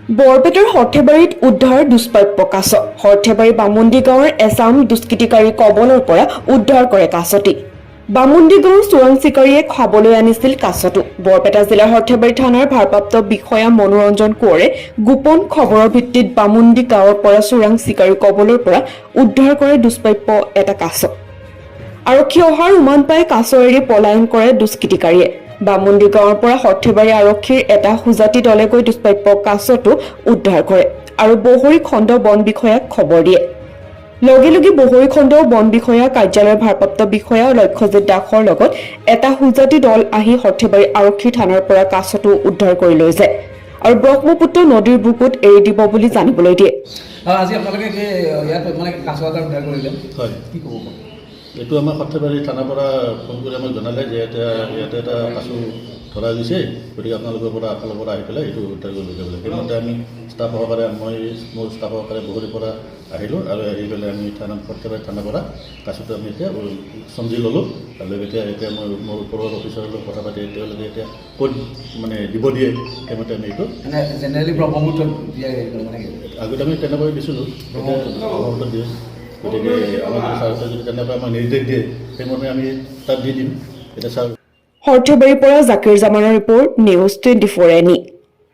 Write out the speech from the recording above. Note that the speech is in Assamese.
বৰপেটাৰ সৰ্থেবাৰীত উদ্ধাৰ দুষ্প্ৰাপ্য কাছ। সৰ্থেবাৰী বামুণ্ডী গাঁৱৰ এচাম দুষ্কৃতিকাৰী কবলৰ পৰা উদ্ধাৰ কৰে কাছটি। বামুণ্ডী গাঁৱৰ চোৰাং চিকাৰীয়ে খাবলৈ আনিছিল কাছটো। বৰপেটা জিলাৰ সৰ্থেবাৰী থানাৰ ভাৰপ্ৰাপ্ত বিষয়া মনোৰঞ্জন কোঁৱৰে গোপন খবৰৰ ভিত্তিত বামুণ্ডী গাঁৱৰ পৰা চোৰাং চিকাৰীৰ কবলৰ পৰা উদ্ধাৰ কৰে দুষ্প্ৰাপ্য এটা কাছ। আৰক্ষী অহাৰ উমান পাই কাছ এৰি পলায়ন কৰে দুষ্কৃতিকাৰীয়ে। বামুণ্ডী গাঁৱৰ পৰা সৰ্থেবাৰী আৰক্ষীৰ এটা সুজাতি দলে গৈ দুষ্প্ৰাপ্য কাছটো উদ্ধাৰ কৰে আৰু বহৰী খণ্ড বন বিষয়াক খবৰ দিয়ে। লগে লগে বহৰী খণ্ড বন বিষয়া কাৰ্যালয়ৰ ভাৰপ্ৰাপ্ত বিষয়া লক্ষ্যজিৎ দাসৰ লগত এটা সুজাতি দল আহি সৰ্থেবাৰী আৰক্ষী থানাৰ পৰা কাছটো উদ্ধাৰ কৰি লৈ যায় আৰু ব্ৰহ্মপুত্ৰ নদীৰ বুকুত এৰি দিব বুলি জানিবলৈ দিয়ে। আজি আপোনালোকে ইয়াত মানে কাছ এটা উদ্ধাৰ কৰিলে, হয়, কি ক'ব? এইটো আমাৰ সৰ্থেবাৰী থানাৰ পৰা ফোন কৰি আমাক জনালে যে ইয়াতে এটা কাছু ধৰা গৈছে, গতিকে আপোনালোকৰ পৰা ফালৰ পৰা আহি পেলাই এইটো উদ্ধাৰ কৰি লৈ যাব লাগে। সেইমতে আমি ষ্টাফ সহকাৰে মই মোৰ ষ্টাফ সহকাৰে বহৰীৰ পৰা আহিলোঁ আৰু আহি পেলাই আমি সৰ্থেবাৰী থানাৰ পৰা কাছুটো আমি এতিয়া চমজি ল'লোঁ আৰু এতিয়া মই মোৰ ওপৰৰ অফিচাৰৰ লগত কথা পাতি তেওঁলোকে এতিয়া ক'ত মানে দিব দিয়ে সেইমতে আমি এইটো মানে জেনেৰেলি ব্ৰহ্মপুত্ৰত মানে আগতে আমি তেনেকৈ দিছিলোঁ, ব্ৰহ্মপুত্ৰত দিয়ে। গতিকে আমাৰ যদি ছাৰ যদি তেনেকৈ আমাক নিৰ্দেশ দিয়ে সেইমতে আমি তাত দি দিম। এতিয়া ছাৰ সৰ্থেবাৰীৰ পৰা জাকিৰ জামানৰ ৰিপৰ্ট, নিউজ 24 NE।